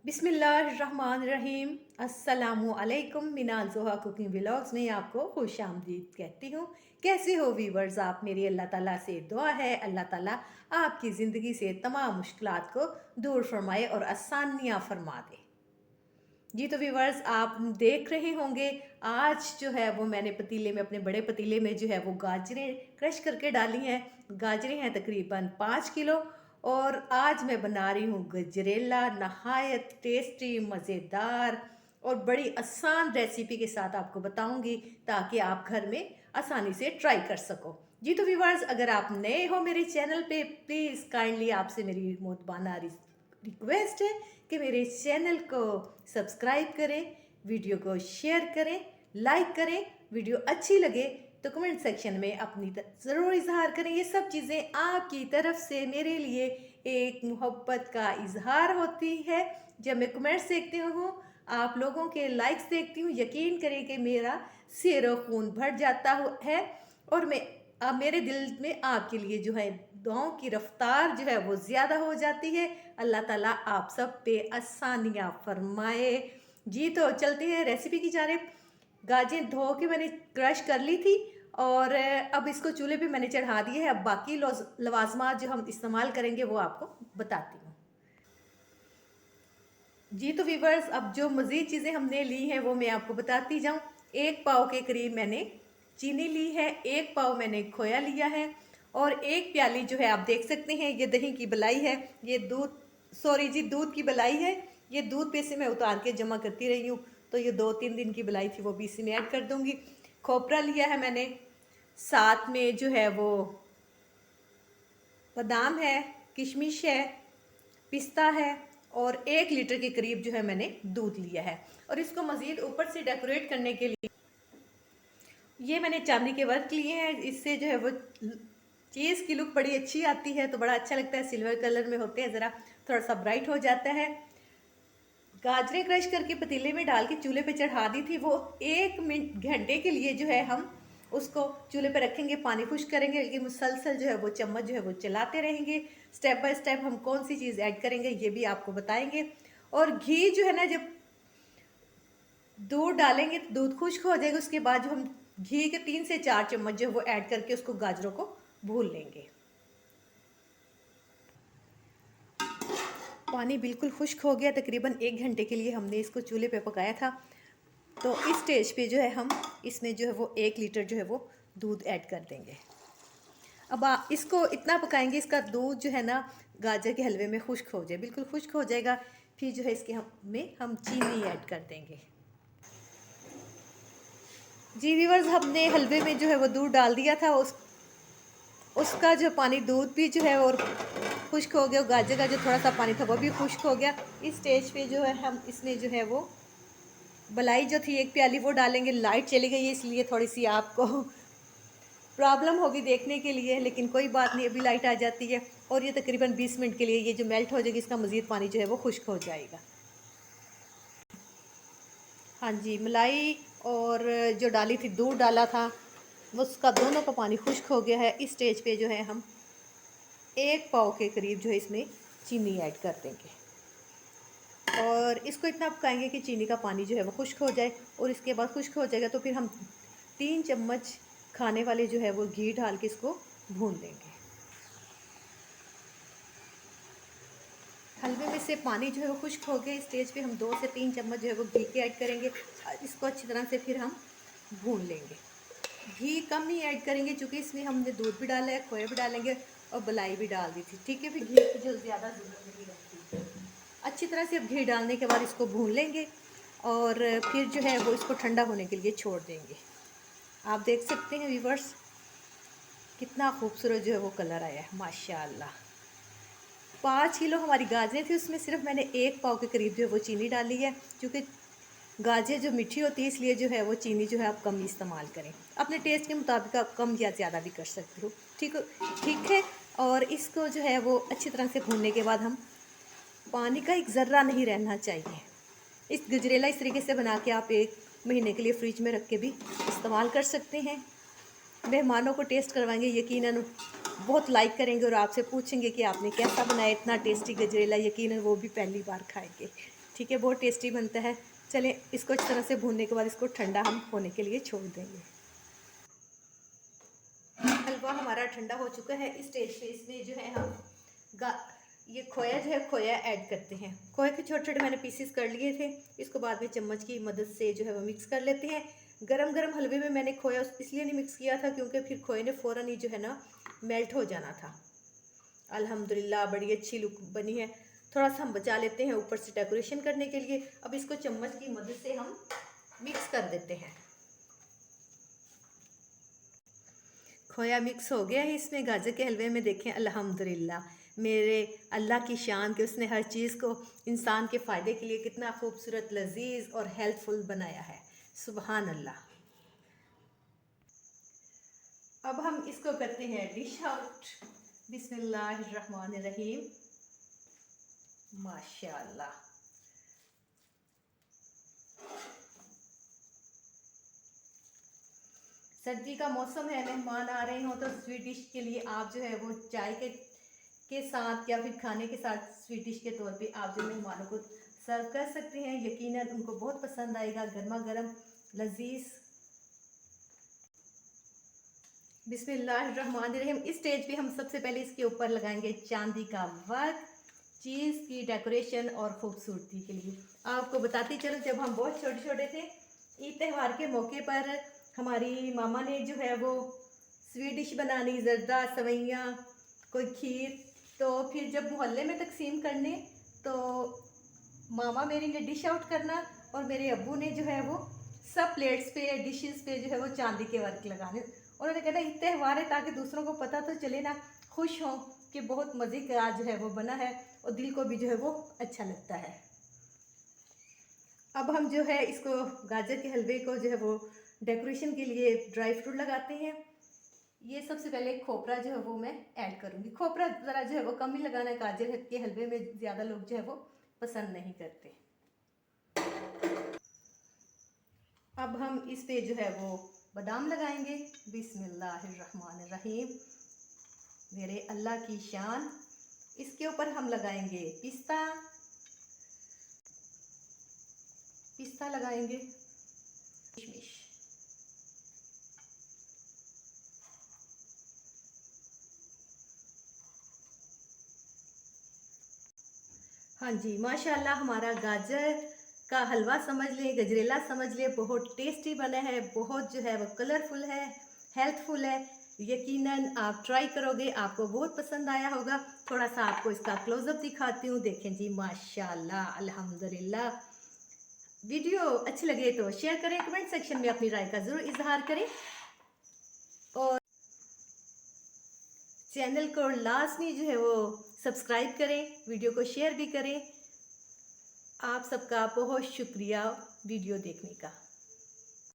बिस्मिल्लाहिर्रहमानिर्रहीम। अस्सलामुअलैकुम। मिनाल जोहा कुकिंग व्लॉग्स में आपको खुश आमदीद कहती हूँ। कैसे हो वीवर्स आप? मेरी अल्लाह ताला से दुआ है अल्लाह ताला आपकी ज़िंदगी से तमाम मुश्किलात को दूर फरमाए और आसानियाँ फरमा दे। जी तो वीवर्स आप देख रहे होंगे, आज जो है वो मैंने पतीले में, अपने बड़े पतीले में जो है वो गाजरें क्रश करके डाली हैं। गाजरें हैं तकरीबन 5 किलो और आज मैं बना रही हूँ गजरेला, नहायत टेस्टी मज़ेदार और बड़ी आसान रेसिपी के साथ आपको बताऊंगी ताकि आप घर में आसानी से ट्राई कर सको। जी तो व्यूवर्स, अगर आप नए हो मेरे चैनल पे, प्लीज़ काइंडली आपसे मेरी मोहब्बाना रिक्वेस्ट है कि मेरे चैनल को सब्सक्राइब करें, वीडियो को शेयर करें, लाइक करें। वीडियो अच्छी लगे तो कमेंट सेक्शन में अपनी ज़रूर इजहार करें। ये सब चीज़ें आपकी तरफ से मेरे लिए एक मोहब्बत का इजहार होती है। जब मैं कमेंट्स देखती हूँ, आप लोगों के लाइक्स देखती हूँ, यकीन करें कि मेरा सिर खून भर जाता है और मेरे दिल में आपके लिए जो है दुआओं की रफ्तार जो है वो ज़्यादा हो जाती है। अल्लाह ताला आप सब पे आसानियाँ फरमाए। जी तो चलते हैं रेसिपी की जानिब। गाजर धो के मैंने क्रश कर ली थी और अब इसको चूल्हे पे मैंने चढ़ा दिया है। अब बाकी लवाजमात जो हम इस्तेमाल करेंगे वो आपको बताती हूँ। जी तो वीवर्स, अब जो मज़ीद चीज़ें हमने ली हैं वो मैं आपको बताती जाऊँ। 1 पाव के करीब मैंने चीनी ली है, 1 पाव मैंने खोया लिया है और 1 प्याली जो है आप देख सकते हैं ये दही की बलाई है। ये दूध की बलाई है। ये दूध पे से मैं उतार के जमा करती रही हूँ, तो ये 2-3 दिन की बलाई थी वो भी इसी में ऐड कर दूँगी। खोपरा लिया है मैंने, साथ में जो है वो बादाम है, किशमिश है, पिस्ता है और 1 लीटर के करीब जो है मैंने दूध लिया है। और इसको मज़ीद ऊपर से डेकोरेट करने के लिए ये मैंने चांदी के वर्क लिए हैं। इससे जो है वो चीज़ की लुक बड़ी अच्छी आती है, तो बड़ा अच्छा लगता है। सिल्वर कलर में होते हैं, ज़रा थोड़ा सा ब्राइट हो जाता है। गाजरें क्रश करके पतीले में डाल के चूल्हे पे चढ़ा दी थी। वो 1 घंटे के लिए जो है हम उसको चूल्हे पे रखेंगे, पानी खुश्क करेंगे, लेकिन मुसलसल जो है वो चम्मच जो है वो चलाते रहेंगे। स्टेप बाय स्टेप हम कौन सी चीज़ ऐड करेंगे ये भी आपको बताएंगे। और घी जो है ना, जब दूध डालेंगे तो दूध खुश्क हो जाएगा, उसके बाद जो हम घी के 3 से 4 चम्मच जो है वो ऐड करके उसको गाजरों को भून लेंगे। पानी बिल्कुल खुश्क हो गया, तकरीबन 1 घंटे के लिए हमने इसको चूल्हे पे पकाया था। तो इस स्टेज पे जो है हम इसमें जो है वो 1 लीटर जो है वो दूध ऐड कर देंगे। अब इसको इतना पकाएंगे, इसका दूध जो है ना गाजर के हलवे में खुश्क हो जाए, बिल्कुल खुश्क हो जाएगा। फिर जो है इसके हम चीनी ऐड कर देंगे। जी व्यूअर्स, हमने हलवे में जो है वो दूध डाल दिया था। उसका जो पानी, दूध भी जो है और खुश्क हो गया, गाजर का जो थोड़ा सा पानी था वो भी खुश्क हो गया। इस स्टेज पे जो है हम इसमें जो है वो बलाई जो थी 1 प्याली वो डालेंगे। लाइट चली गई है इसलिए थोड़ी सी आपको प्रॉब्लम होगी देखने के लिए, लेकिन कोई बात नहीं, अभी लाइट आ जाती है। और ये तकरीबन 20 मिनट के लिए ये जो मेल्ट हो जाएगी, इसका मज़ीद पानी जो है वो खुश्क हो जाएगा। हाँ जी, मलाई और जो डाली थी, दूध डाला था, वो उसका दोनों का पानी खुश्क हो गया है। इस स्टेज पे जो है हम 1 पाव के करीब जो है इसमें चीनी ऐड कर देंगे और इसको इतना पकाएंगे कि चीनी का पानी जो है वो खुश्क हो जाए। और इसके बाद खुश्क हो जाएगा तो फिर हम 3 चम्मच खाने वाले जो है वो घी डाल के इसको भून लेंगे। हलवे में से पानी जो है वो खुश्क हो गया। इस स्टेज पे हम 2 से 3 चम्मच जो है वो घी के ऐड करेंगे। इसको अच्छी तरह से फिर हम भून लेंगे। घी कम ही ऐड करेंगे क्योंकि इसमें हमने दूध भी डाला है, खोया भी डालेंगे और बलाई भी डाल दी थी। ठीक है, फिर घी की जो ज़्यादा ज़रूरत नहीं रहती। अच्छी तरह से अब घी डालने के बाद इसको भून लेंगे और फिर जो है वो इसको ठंडा होने के लिए छोड़ देंगे। आप देख सकते हैं व्यूवर्स, कितना खूबसूरत जो है वो कलर आया है, माशाल्लाह। 5 किलो हमारी गाजरें थी, उसमें सिर्फ मैंने 1 पाव के करीब जो है वो चीनी डाली है, क्योंकि गाजर जो मीठी होती है इसलिए जो है वो चीनी जो है आप कम इस्तेमाल करें। अपने टेस्ट के मुताबिक आप कम या ज़्यादा भी कर सकते हो। ठीक है। और इसको जो है वो अच्छी तरह से भूनने के बाद हम, पानी का एक ज़र्रा नहीं रहना चाहिए। इस गजरेला इस तरीके से बना के आप 1 महीने के लिए फ्रिज में रख के भी इस्तेमाल कर सकते हैं। मेहमानों को टेस्ट करवाएंगे, यकीनन बहुत लाइक करेंगे और आपसे पूछेंगे कि आपने कैसा बनाया, इतना टेस्टी गजरेला। यकीनन वो भी पहली बार खाएंगे। ठीक है, बहुत टेस्टी बनता है। चलें, इसको इस तरह से भूनने के बाद इसको ठंडा हम होने के लिए छोड़ देंगे। हलवा हमारा ठंडा हो चुका है। इस स्टेज पे इसमें जो है हम ये खोया जो है खोया ऐड करते हैं। खोए के छोटे छोटे मैंने पीसेस कर लिए थे। इसको बाद में चम्मच की मदद से जो है वो मिक्स कर लेते हैं। गरम गरम हलवे में मैंने खोया इसलिए नहीं मिक्स किया था क्योंकि फिर खोए ने फ़ौरन ही जो है ना मेल्ट हो जाना था। अल्हम्दुलिल्लाह बड़ी अच्छी लुक बनी है। थोड़ा सा हम बचा लेते हैं ऊपर से डेकोरेशन करने के लिए। अब इसको चम्मच की मदद से हम मिक्स कर देते हैं। खोया मिक्स हो गया है इसमें गाजर के हलवे में। देखें अल्हम्दुलिल्लाह मेरे अल्लाह की शान कि उसने हर चीज़ को इंसान के फ़ायदे के लिए कितना खूबसूरत, लजीज और हेल्पफुल बनाया है। सुबहान अल्लाह। अब हम इसको करते हैं डिश आउट। बिस्मिल्लाहिर्रहमानिर्रहीम। माशाल्लाह। सर्दी का मौसम है, मेहमान आ रहे हों तो स्वीट डिश के लिए आप जो है वो चाय के साथ या फिर खाने के साथ स्वीट डिश के तौर पे आप जो मेहमानों को सर्व कर सकते हैं। यकीनन उनको बहुत पसंद आएगा। गर्मा गर्म लजीज। बिस्मिल्लाहिर्रहमानिर्रहीम। इस स्टेज पे हम सबसे पहले इसके ऊपर लगाएंगे चांदी का वर्क, चीज़ की डेकोरेशन और ख़ूबसूरती के लिए। आपको बताती चलो, जब हम बहुत छोटे छोटे थे, ईद त्यौहार के मौके पर हमारी मामा ने जो है वो स्वीट डिश बनानी, ज़र्दा, सवैयाँ, कोई खीर। तो फिर जब मोहल्ले में तकसीम करने तो मामा मेरी ने डिश आउट करना और मेरे अब्बू ने जो है वो सब प्लेट्स पे डिशेस पे जो है वो चांदी के वर्क लगाने। उन्होंने कहना ये त्यौहार है ताकि दूसरों को पता तो चले ना, खुश हों कि बहुत मज़े का जो है वो बना है और दिल को भी जो है वो अच्छा लगता है। अब हम जो है इसको गाजर के हलवे को जो है वो डेकोरेशन के लिए ड्राई फ्रूट लगाते हैं। ये सबसे पहले खोपरा जो है वो मैं ऐड करूँगी। खोपरा ज़रा जो है वो कम ही लगाना है। गाजर के हलवे में ज़्यादा लोग जो है वो पसंद नहीं करते। अब हम इस पे जो है वो बादाम लगाएंगे। बिस्मिल्लाहिर्रहमानिर्रहीम। मेरे अल्लाह की शान। इसके ऊपर हम लगाएंगे पिस्ता। पिस्ता लगाएंगे। किशमिश। हाँ जी, माशाल्लाह हमारा गाजर का हलवा समझ लें, गजरेला समझ लें, बहुत टेस्टी बना है। बहुत जो है वो कलरफुल है, हेल्थफुल है। यकीनन आप ट्राई करोगे, आपको बहुत पसंद आया होगा। थोड़ा सा आपको इसका क्लोजअप दिखाती हूँ। देखें जी माशाल्लाह अल्हम्दुलिल्लाह। वीडियो अच्छी लगे तो शेयर करें, कमेंट सेक्शन में अपनी राय का ज़रूर इजहार करें और चैनल को लाजमी जो है वो सब्सक्राइब करें, वीडियो को शेयर भी करें। आप सबका बहुत शुक्रिया वीडियो देखने का।